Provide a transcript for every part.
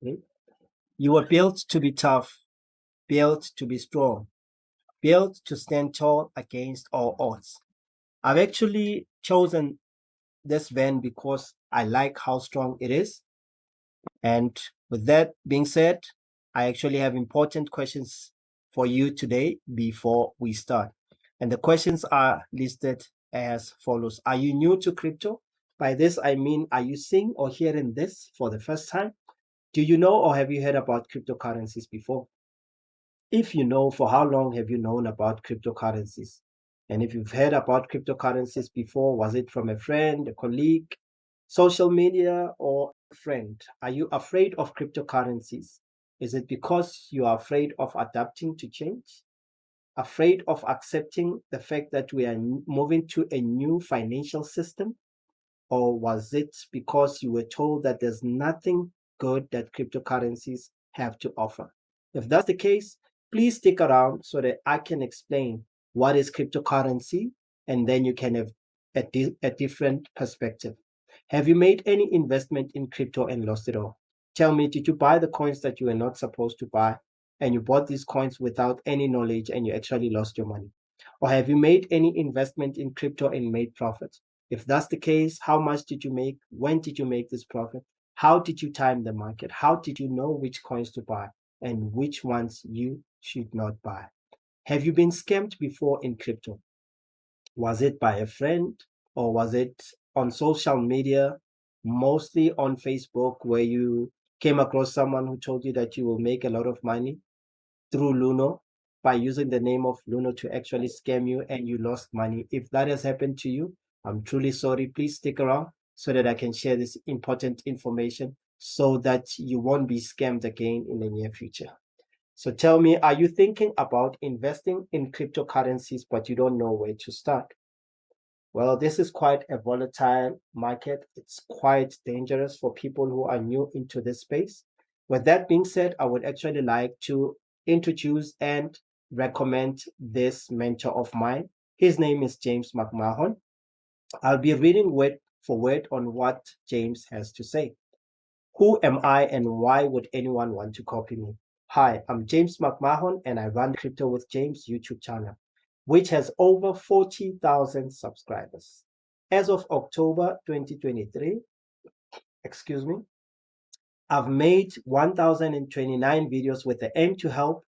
Okay? You were built to be tough, built to be strong, built to stand tall against all odds. I've actually chosen this van because I like how strong it is. And with that being said, I actually have important questions for you today before we start. And the questions are listed as follows. Are you new to crypto? By this, I mean, are you seeing or hearing this for the first time? Do you know or have you heard about cryptocurrencies before? If you know, for how long have you known about cryptocurrencies? And if you've heard about cryptocurrencies before, was it from a friend, a colleague, social media, or a friend? Are you afraid of cryptocurrencies? Is it because you are afraid of adapting to change? Afraid of accepting the fact that we are moving to a new financial system? Or was it because you were told that there's nothing good that cryptocurrencies have to offer? If that's the case, please stick around so that I can explain what is cryptocurrency and then you can have a different perspective. Have you made any investment in crypto and lost it all? Tell me, did you buy the coins that you were not supposed to buy and you bought these coins without any knowledge and you actually lost your money? Or have you made any investment in crypto and made profits? If that's the case, how much did you make? When did you make this profit? How did you time the market? How did you know which coins to buy and which ones you should not buy? Have you been scammed before in crypto? Was it by a friend or was it on social media, mostly on Facebook, where you came across someone who told you that you will make a lot of money through Luno by using the name of Luno to actually scam you and you lost money? If that has happened to you, I'm truly sorry. Please stick around so that I can share this important information so that you won't be scammed again in the near future. So tell me, are you thinking about investing in cryptocurrencies, but you don't know where to start? Well, this is quite a volatile market. It's quite dangerous for people who are new into this space. With that being said, I would actually like to introduce and recommend this mentor of mine. His name is James McMahon. I'll be reading word for word on what James has to say. Who am I and why would anyone want to copy me? Hi, I'm James McMahon and I run Crypto with James YouTube channel, which has over 40,000 subscribers. As of October 2023, excuse me, I've made 1,029 videos with the aim to help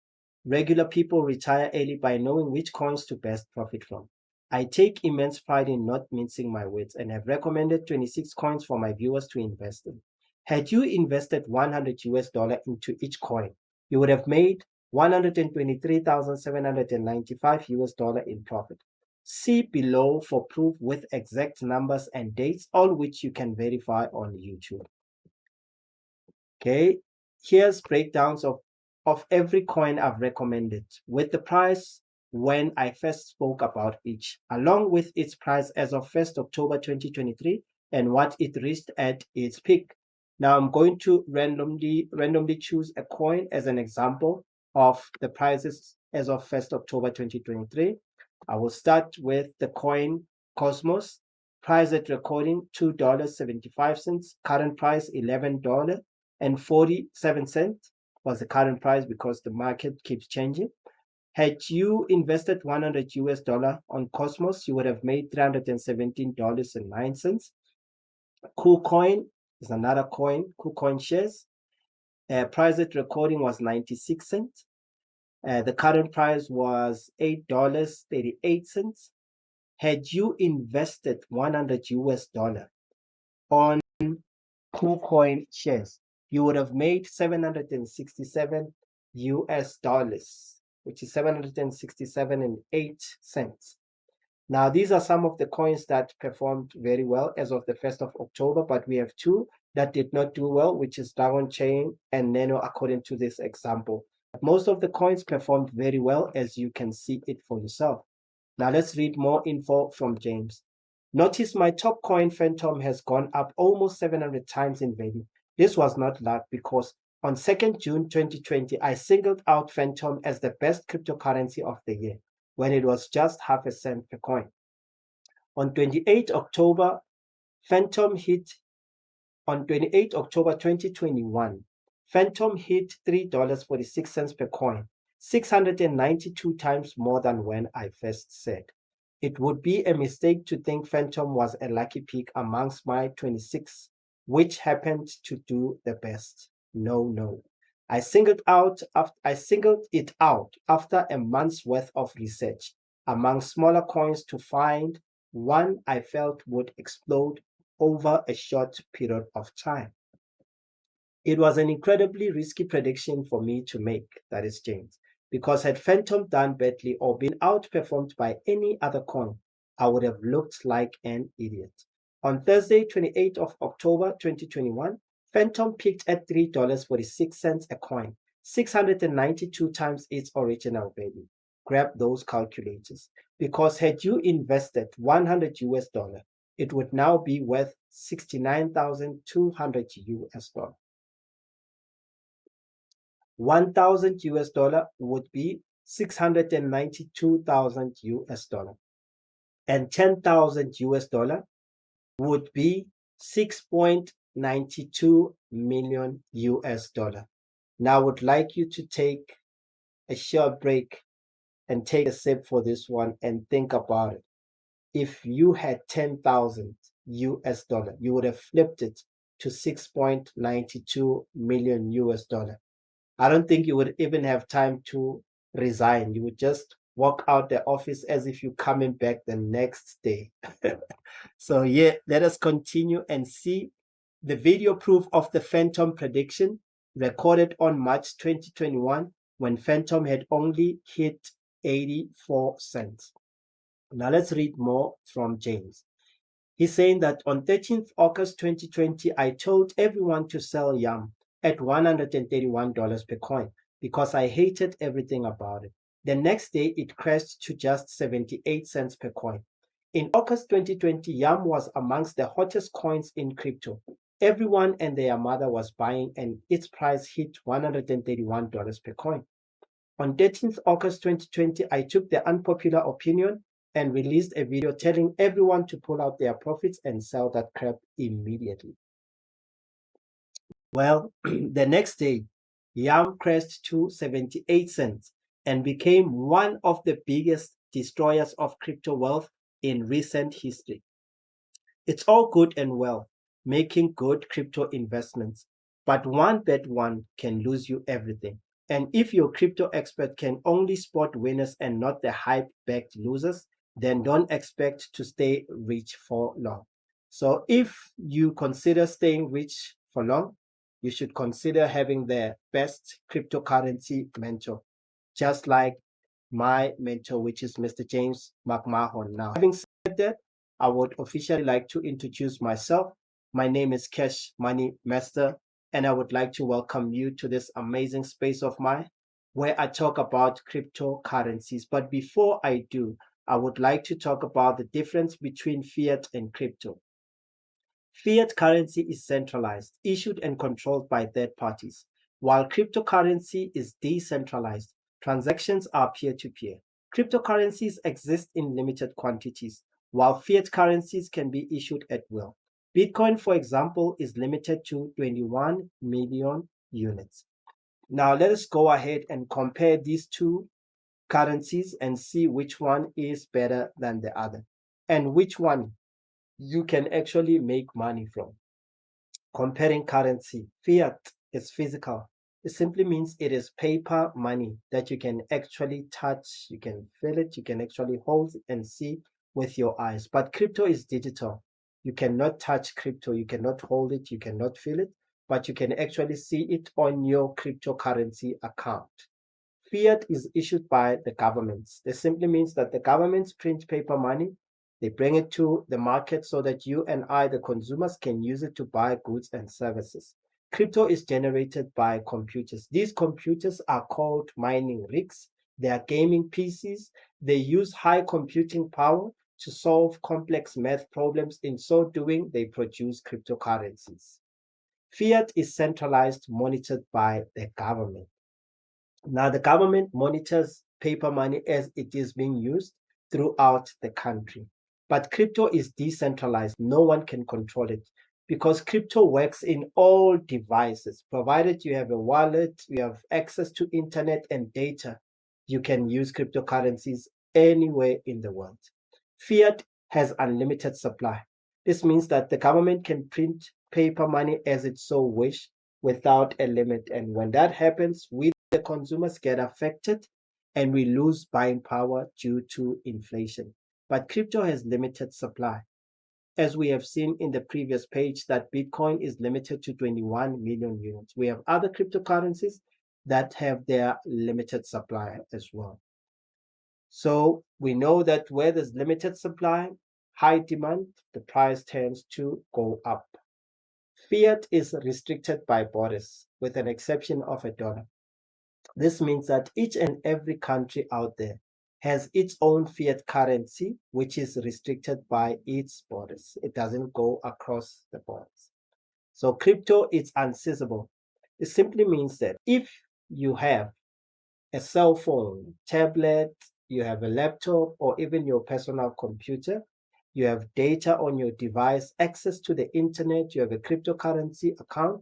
regular people retire early by knowing which coins to best profit from. I take immense pride in not mincing my words and have recommended 26 coins for my viewers to invest in. Had you invested 100 US dollar into each coin, you would have made 123,795 US dollar in profit. See below for proof with exact numbers and dates, all which you can verify on YouTube. Okay, here's breakdowns of every coin I've recommended with the price when I first spoke about each, along with its price as of 1st October 2023 and what it reached at its peak. Now I'm going to randomly choose a coin as an example of the prices as of 1st October 2023. I will start with the coin Cosmos. Price at recording $2.75, current price $11.47 was the current price because the market keeps changing. Had you invested 100 US dollar on Cosmos, you would have made $317.09. KuCoin is another coin, KuCoin shares. Price at recording was 96 cents. The current price was $8.38. Had you invested 100 US dollar on KuCoin shares, you would have made 767 US dollars, which is 767 and 8 cents. Now, these are some of the coins that performed very well as of the 1st of October, but we have two that did not do well, which is Dragon Chain and Nano, according to this example. Most of the coins performed very well, as you can see it for yourself. Now, let's read more info from James. Notice my top coin Phantom has gone up almost 700 times in value. This was not luck because on 2nd June 2020, I singled out Phantom as the best cryptocurrency of the year when it was just half a cent per coin. On 28 October, Phantom hit on 28 October 2021, Phantom hit $3.46 per coin, 692 times more than when I first said. It would be a mistake to think Phantom was a lucky pick amongst my 26, which happened to do the best. No, no. I singled it out after a month's worth of research among smaller coins to find one I felt would explode over a short period of time. It was an incredibly risky prediction for me to make, that is James, because had Phantom done badly or been outperformed by any other coin, I would have looked like an idiot. On Thursday, 28th of October 2021, Phantom peaked at $3.46 a coin, 692 times its original value. Grab those calculators, because had you invested 100 US dollar, it would now be worth 69,200 US dollar. 1,000 US dollar would be 692,000 US dollar, and 10,000 US dollar would be 6.92 million US dollar. Now I would like you to take a short break and take a sip for this one and think about it. If you had 10,000 US dollar, you would have flipped it to 6.92 million US dollar. I don't think you would even have time to resign. You would just walk out the office as if you're coming back the next day. So yeah, let us continue and see the video proof of the Phantom prediction recorded on March 2021 when Phantom had only hit 84 cents. Now let's read more from James. He's saying that on 13th August 2020, I told everyone to sell YAM at $131 per coin because I hated everything about it. The next day, it crashed to just 78 cents per coin. In August 2020, YAM was amongst the hottest coins in crypto. Everyone and their mother was buying, and its price hit $131 per coin. On 13th August 2020, I took the unpopular opinion and released a video telling everyone to pull out their profits and sell that crap immediately. Well, the next day, YAM crashed to 78 cents and became one of the biggest destroyers of crypto wealth in recent history. It's all good and well making good crypto investments, but one bad one can lose you everything. And if your crypto expert can only spot winners and not the hype-backed losers, then don't expect to stay rich for long. So if you consider staying rich for long, you should consider having the best cryptocurrency mentor, just like my mentor, which is Mr. James McMahon. Now, having said that, I would officially like to introduce myself. My name is Cash Money Master, and I would like to welcome you to this amazing space of mine where I talk about cryptocurrencies. But before I do, I would like to talk about the difference between fiat and crypto. Fiat currency is centralized, issued and controlled by third parties, while cryptocurrency is decentralized. Transactions are peer-to-peer. Cryptocurrencies exist in limited quantities, while fiat currencies can be issued at will. Bitcoin, for example, is limited to 21 million units. Now, let us go ahead and compare these two currencies and see which one is better than the other and which one you can actually make money from. Comparing currency, fiat is physical. It simply means it is paper money that you can actually touch, you can feel it, you can actually hold and see with your eyes. But crypto is digital. You cannot touch crypto, you cannot hold it, you cannot feel it, but you can actually see it on your cryptocurrency account. Fiat is issued by the governments. This simply means that the governments print paper money, they bring it to the market so that you and I, the consumers, can use it to buy goods and services. Crypto is generated by computers. These computers are called mining rigs. They are gaming PCs. They use high computing power to solve complex math problems. In so doing, they produce cryptocurrencies. Fiat is centralized, monitored by the government. Now, the government monitors paper money as it is being used throughout the country. But crypto is decentralized. No one can control it. because crypto works in all devices. Provided you have a wallet, you have access to internet and data, you can use cryptocurrencies anywhere in the world. Fiat has unlimited supply. This means that the government can print paper money as it so wish without a limit. And when that happens, we, the consumers, get affected and we lose buying power due to inflation. But crypto has limited supply. As we have seen in the previous page, that Bitcoin is limited to 21 million units. We have other cryptocurrencies that have their limited supply as well. So we know that where there's limited supply, high demand, the price tends to go up. Fiat is restricted by borders, with an exception of a dollar. This means that each and every country out there has its own fiat currency, which is restricted by its borders. It doesn't go across the borders. So crypto is unseizable. It simply means that if you have a cell phone, tablet, you have a laptop, or even your personal computer, you have data on your device, access to the internet, you have a cryptocurrency account,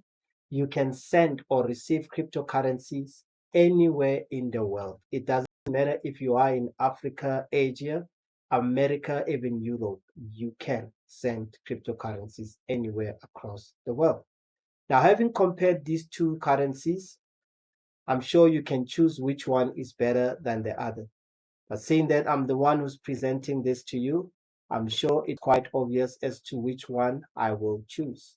you can send or receive cryptocurrencies anywhere in the world. It doesn't matter if you are in Africa, Asia, America, even Europe, you can send cryptocurrencies anywhere across the world. Now, having compared these two currencies, I'm sure you can choose which one is better than the other. But seeing that I'm the one who's presenting this to you, I'm sure it's quite obvious as to which one I will choose.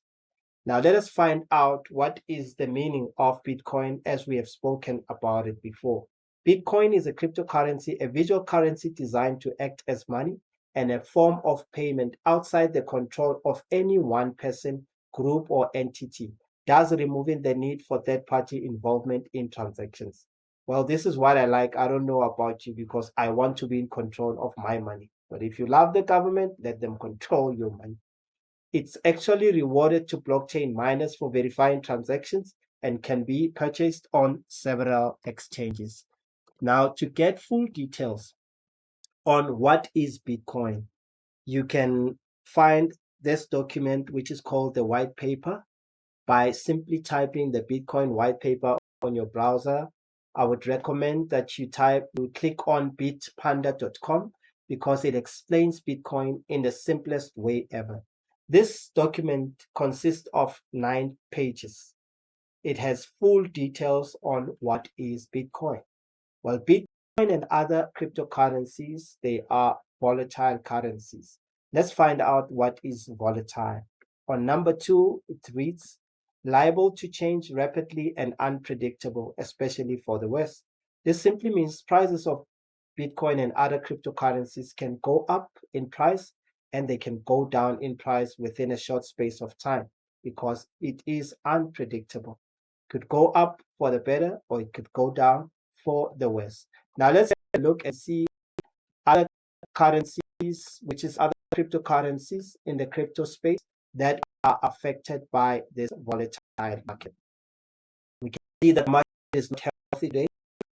Now let us find out what is the meaning of Bitcoin as we have spoken about it before. Bitcoin is a cryptocurrency, a visual currency designed to act as money and a form of payment outside the control of any one person, group, or entity, thus removing the need for third-party involvement in transactions. Well, this is what I like. I don't know about you because I want to be in control of my money. But if you love the government, let them control your money. It's actually rewarded to blockchain miners for verifying transactions and can be purchased on several exchanges. Now, to get full details on what is Bitcoin, you can find this document, which is called the white paper, by simply typing the Bitcoin white paper on your browser. I would recommend that you click on bitpanda.com because it explains Bitcoin in the simplest way ever. This document consists of 9 pages. It has full details on what is Bitcoin. Well, Bitcoin and other cryptocurrencies, they are volatile currencies. Let's find out what is volatile. On number 2, it reads, liable to change rapidly and unpredictable, especially for the West. This simply means prices of Bitcoin and other cryptocurrencies can go up in price and they can go down in price within a short space of time because it is unpredictable. It could go up for the better or it could go down for the worse. Now let's have a look and see other currencies, which is other cryptocurrencies in the crypto space that are affected by this volatile market. We can see that the market is not healthy today.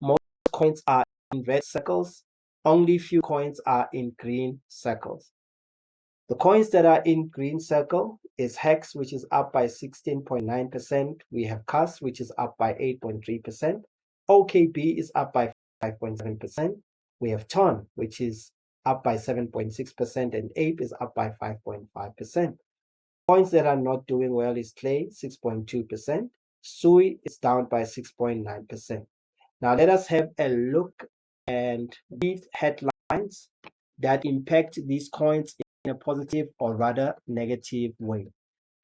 Most coins are in red circles. Only few coins are in green circles. The coins that are in green circle is Hex, which is up by 16.9%. We have CAS, which is up by 8.3%. OKB is up by 5.7%. We have TON, which is up by 7.6%, and APE is up by 5.5%. Coins that are not doing well is Clay, 6.2%. SUI is down by 6.9%. Now let us have a look and read headlines that impact these coins in a positive or rather negative way.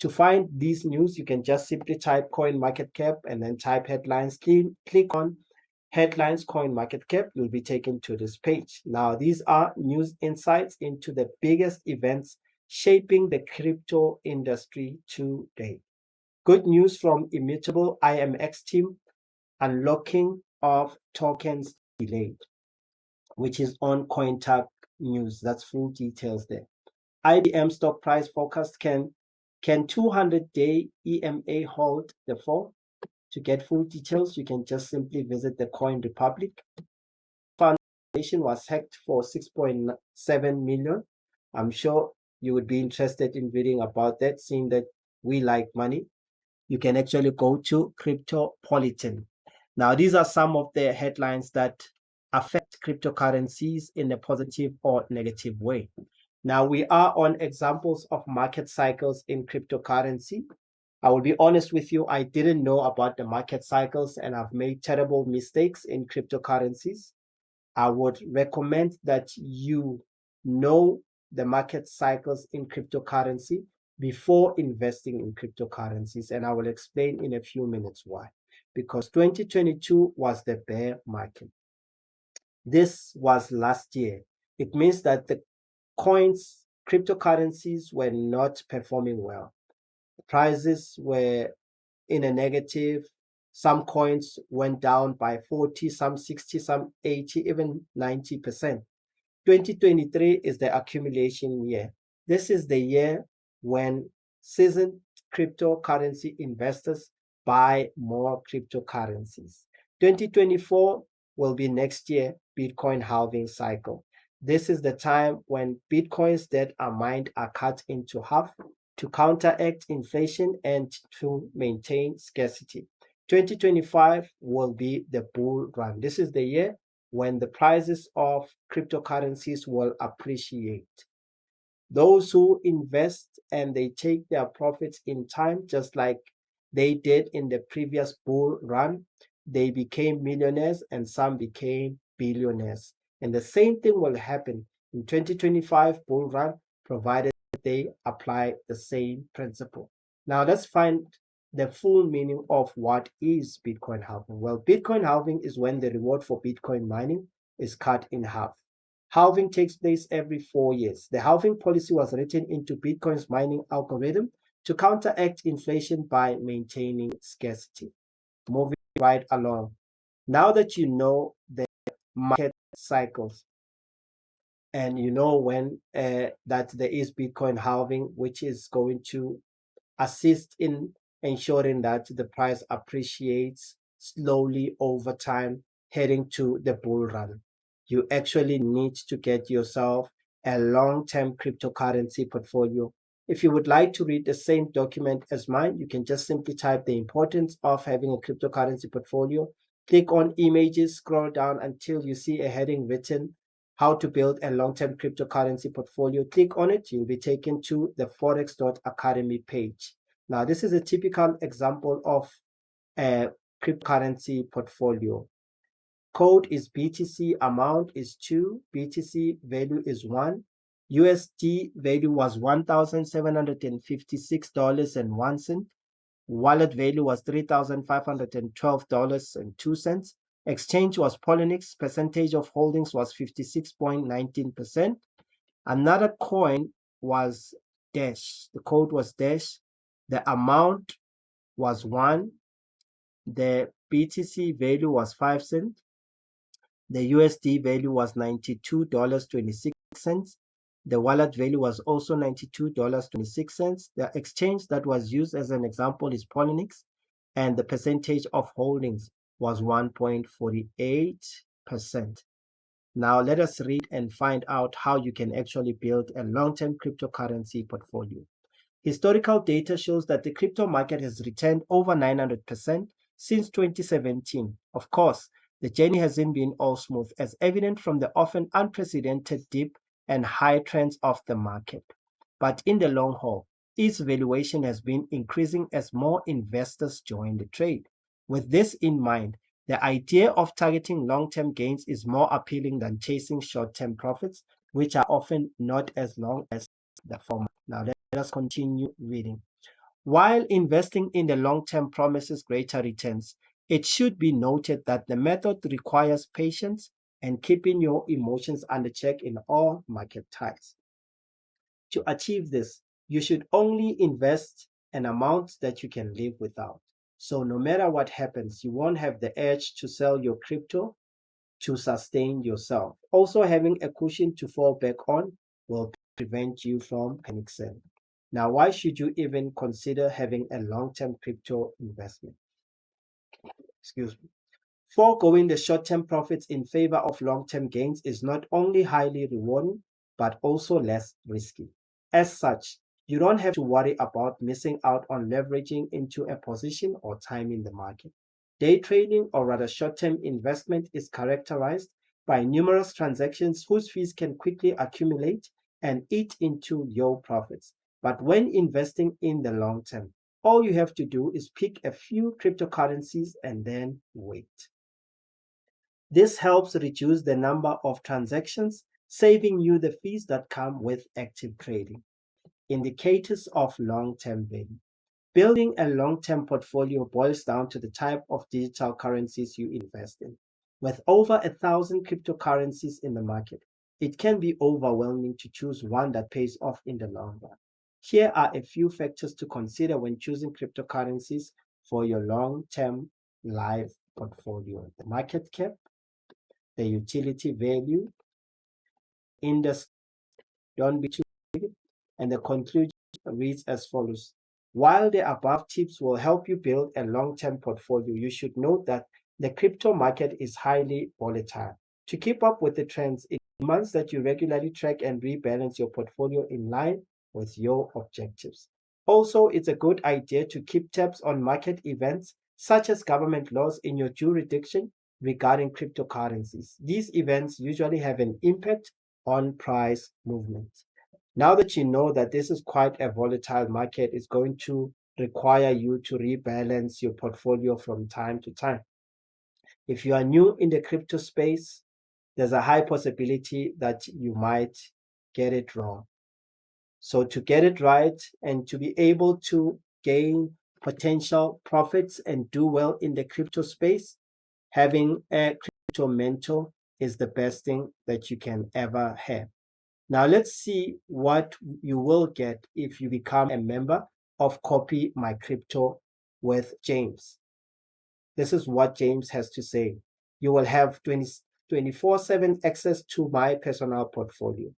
To find these news, you can just simply type coin market cap and then type headlines. Click on headlines coin market cap. You'll be taken to this page. Now, these are news insights into the biggest events shaping the crypto industry today. Good news from Immutable IMX team, unlocking of tokens delayed, which is on CoinTag news. That's full details there. IBM stock price forecast, can 200-day EMA hold the fall? To get full details, you can just simply visit the Coin Republic. Foundation was hacked for 6.7 million. I'm sure you would be interested in reading about that, seeing that we like money, you can actually go to Cryptopolitan. Now, these are some of the headlines that affect cryptocurrencies in a positive or negative way. Now, we are on examples of market cycles in cryptocurrency. I will be honest with you, I didn't know about the market cycles and I've made terrible mistakes in cryptocurrencies. I would recommend that you know the market cycles in cryptocurrency before investing in cryptocurrencies. And I will explain in a few minutes why. Because 2022 was the bear market. This was last year. It means that the coins, cryptocurrencies were not performing well. Prices were in a negative. Some coins went down by 40, some 60, some 80, even 90%. 2023 is the accumulation year. This is the year when seasoned cryptocurrency investors buy more cryptocurrencies. 2024 will be next year Bitcoin halving cycle. This is the time when Bitcoins that are mined are cut into half to counteract inflation and to maintain scarcity. 2025 will be the bull run. This is the year when the prices of cryptocurrencies will appreciate. Those who invest and they take their profits in time, just like they did in the previous bull run, they became millionaires and some became billionaires. And the same thing will happen in 2025 bull run, provided they apply the same principle. Now let's find the full meaning of what is Bitcoin halving. Well, Bitcoin halving is when the reward for Bitcoin mining is cut in half. Halving takes place every 4 years. The halving policy was written into Bitcoin's mining algorithm to counteract inflation by maintaining scarcity. Moving right along. Now that you know the market cycles and you know when that there is Bitcoin halving, which is going to assist in ensuring that the price appreciates slowly over time, heading to the bull run. You actually need to get yourself a long-term cryptocurrency portfolio. If you would like to read the same document as mine, you can just simply type the importance of having a cryptocurrency portfolio. Click on images, scroll down until you see a heading written how to build a long-term cryptocurrency portfolio. Click on it, you'll be taken to the forex.academy page. Now, this is a typical example of a cryptocurrency portfolio. Code is BTC, amount is 2, BTC value is 1, USD value was $1,756.01, wallet value was $3,512.02, exchange was Poloniex, percentage of holdings was 56.19%. Another coin was Dash, the code was Dash, the amount was 1, the BTC value was 5 cents, the USD value was $92.26. The wallet value was also $92.26. The exchange that was used as an example is Poloniex, and the percentage of holdings was 1.48%. Now let us read and find out how you can actually build a long-term cryptocurrency portfolio. Historical data shows that the crypto market has returned over 900% since 2017. Of course, the journey hasn't been all smooth, as evident from the often unprecedented dip and high trends of the market. But in the long haul, its valuation has been increasing as more investors join the trade. With this in mind, the idea of targeting long-term gains is more appealing than chasing short-term profits, which are often not as long as the former. Now, let us continue reading. While investing in the long term promises greater returns, it should be noted that the method requires patience and keeping your emotions under check in all market times. To achieve this, you should only invest an amount that you can live without. So, no matter what happens, you won't have the urge to sell your crypto to sustain yourself. Also, having a cushion to fall back on will prevent you from panic selling. Now, why should you even consider having a long-term crypto investment? Excuse me. Foregoing the short-term profits in favor of long-term gains is not only highly rewarding, but also less risky. As such, You don't have to worry about missing out on leveraging into a position or timing the market. Day trading, or rather short-term investment, is characterized by numerous transactions whose fees can quickly accumulate and eat into your profits. But when investing in the long term, all you have to do is pick a few cryptocurrencies and then wait. This helps reduce the number of transactions, saving you the fees that come with active trading. Indicators of long-term value. Building a long-term portfolio boils down to the type of digital currencies you invest in. With over 1,000 cryptocurrencies in the market, it can be overwhelming to choose one that pays off in the long run. Here are a few factors to consider when choosing cryptocurrencies for your long-term live portfolio. The market cap, the utility value, industry, don't be too big, and the conclusion reads as follows. While the above tips will help you build a long-term portfolio, you should note that the crypto market is highly volatile. To keep up with the trends, it demands that you regularly track and rebalance your portfolio in line with your objectives. Also, it's a good idea to keep tabs on market events such as government laws in your jurisdiction regarding cryptocurrencies. These events usually have an impact on price movements. Now that you know that this is quite a volatile market, it's going to require you to rebalance your portfolio from time to time. If you are new in the crypto space, there's a high possibility that you might get it wrong. So to get it right and to be able to gain potential profits and do well in the crypto space, having a crypto mentor is the best thing that you can ever have. Now let's see what you will get if you become a member of Copy My Crypto with James. This is what James has to say. You will have 24/7 access to my personal portfolio.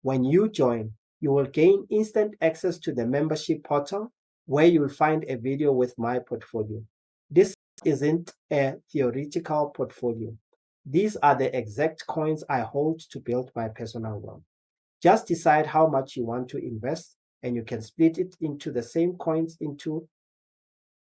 When you join, you will gain instant access to the membership portal where you will find a video with my portfolio. This isn't a theoretical portfolio. These are the exact coins I hold to build my personal wealth. Just decide how much you want to invest, and you can split it into the same coins into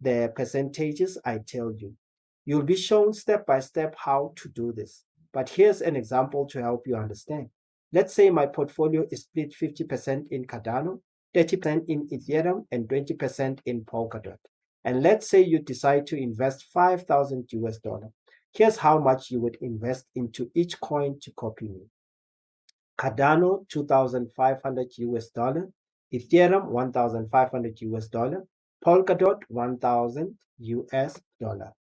the percentages I tell you. You'll be shown step by step how to do this. But here's an example to help you understand. Let's say my portfolio is split 50% in Cardano, 30% in Ethereum, and 20% in Polkadot. And let's say you decide to invest 5,000 US dollar. Here's how much you would invest into each coin to copy me. Cardano 2,500 US dollar, Ethereum 1,500 US dollar, Polkadot 1,000 US dollar.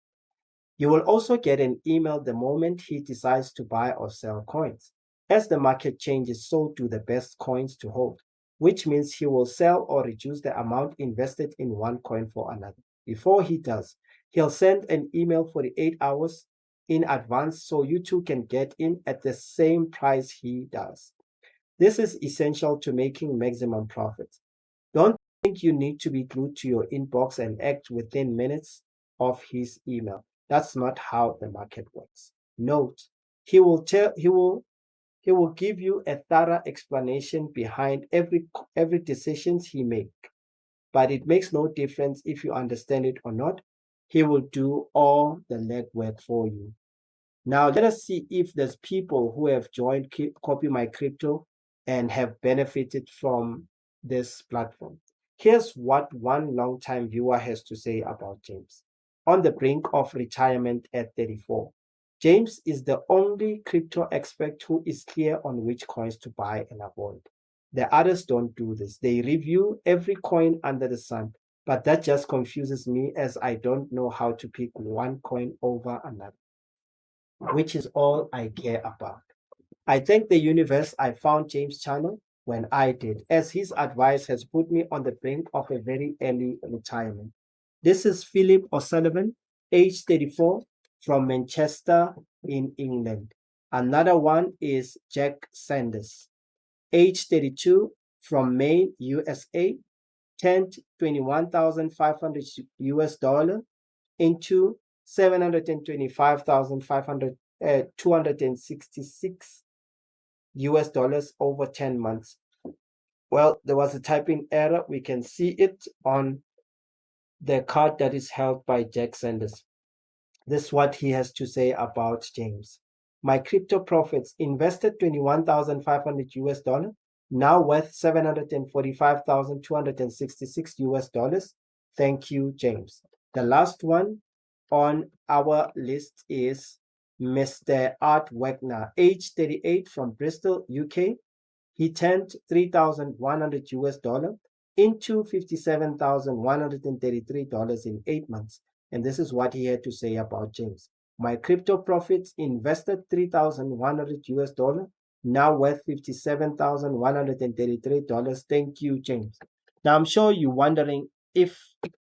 You will also get an email the moment he decides to buy or sell coins. As the market changes, so do the best coins to hold, which means he will sell or reduce the amount invested in one coin for another. Before he does, he'll send an email 48 hours in advance so you two can get in at the same price he does. This is essential to making maximum profits. Don't think you need to be glued to your inbox and act within minutes of his email. That's not how the market works. Note, he will give you a thorough explanation behind every decisions he makes. But it makes no difference if you understand it or not. He will do all the legwork for you. Now let us see if there's people who have joined Copy My Crypto and have benefited from this platform. Here's what one longtime viewer has to say about James. On the brink of retirement at 34, James is the only crypto expert who is clear on which coins to buy and avoid. The others don't do this. They review every coin under the sun, but that just confuses me as I don't know how to pick one coin over another, which is all I care about. I thank the universe I found James' channel when I did, as his advice has put me on the brink of a very early retirement. This is Philip O'Sullivan, age 34, from Manchester in England. Another one is Jack Sanders, age 32, from Maine, USA, 21,500 US dollar into 725,500 266 US dollars over 10 months. Well, there was a typing error. We can see it on the card that is held by Jack Sanders. This is what he has to say about James. My crypto profits invested 21,500 US dollar, now worth 745,266 US dollars. Thank you, James. The last one on our list is Mr. Art Wagner, age 38, from Bristol, UK. He turned 3,100 US dollar into $57,133 in 8 months. And this is what he had to say about James. My crypto profits invested 3,100 US dollar, now worth $57,133. Thank you, James. Now I'm sure you're wondering if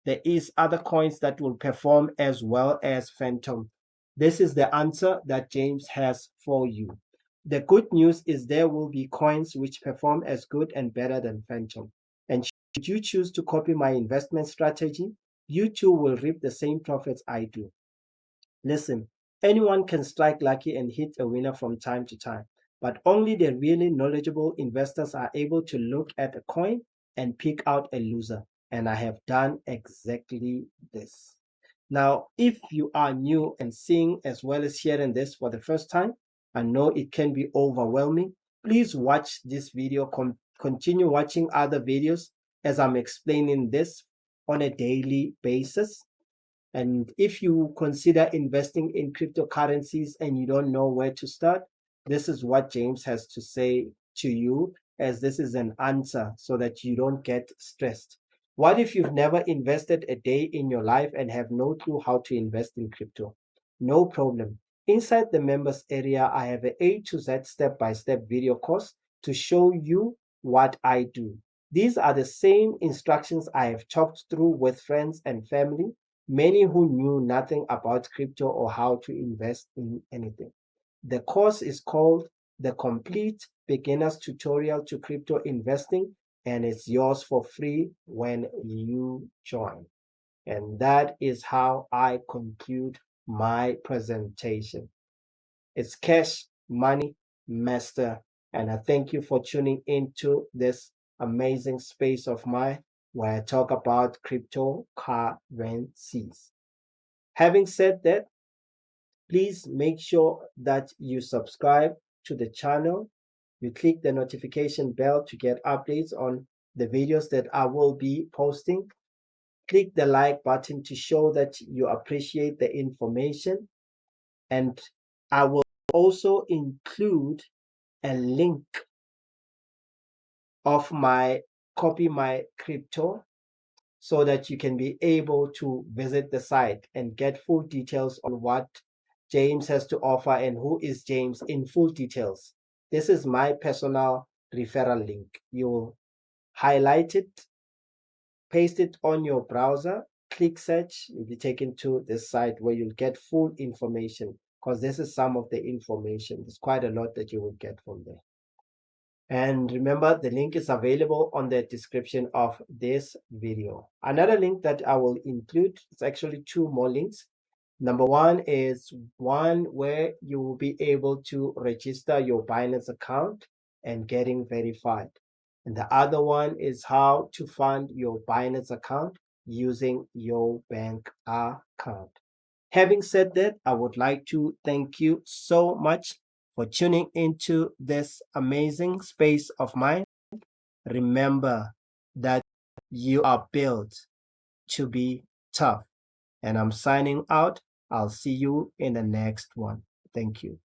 there is other coins that will perform as well as Phantom. This is the answer that James has for you. The good news is there will be coins which perform as good and better than Phantom. And should you choose to copy my investment strategy, you too will reap the same profits I do. Listen, anyone can strike lucky and hit a winner from time to time, but only the really knowledgeable investors are able to look at a coin and pick out a loser. And I have done exactly this. Now, if you are new and seeing as well as hearing this for the first time, I know it can be overwhelming. Please watch this video, continue watching other videos as I'm explaining this on a daily basis. And if you consider investing in cryptocurrencies and you don't know where to start, this is what James has to say to you, as this is an answer so that you don't get stressed. What if you've never invested a day in your life and have no clue how to invest in crypto? No problem. Inside the members area, I have an A to Z step-by-step video course to show you what I do. These are the same instructions I have talked through with friends and family, many who knew nothing about crypto or how to invest in anything. The course is called The Complete Beginner's Tutorial to Crypto Investing, and it's yours for free when you join. And that is how I conclude my presentation. It's Cash Money Master, and I thank you for tuning into this amazing space of mine where I talk about cryptocurrencies. Having said that, please make sure that you subscribe to the channel. You click the notification bell to get updates on the videos that I will be posting. Click the like button to show that you appreciate the information. And I will also include a link of my Copy My Crypto, so that you can be able to visit the site and get full details on what James has to offer and who is James in full details. This is my personal referral link. You'll highlight it, paste it on your browser, click search, you'll be taken to this site where you'll get full information, because this is some of the information. There's quite a lot that you will get from there. And remember, the link is available on the description of this video. Another link that I will include, it's actually two more links. Number one is one where you will be able to register your Binance account and getting verified. And the other one is how to fund your Binance account using your bank account. Having said that, I would like to thank you so much for tuning into this amazing space of mine. Remember that you are built to be tough. And I'm signing out. I'll see you in the next one. Thank you.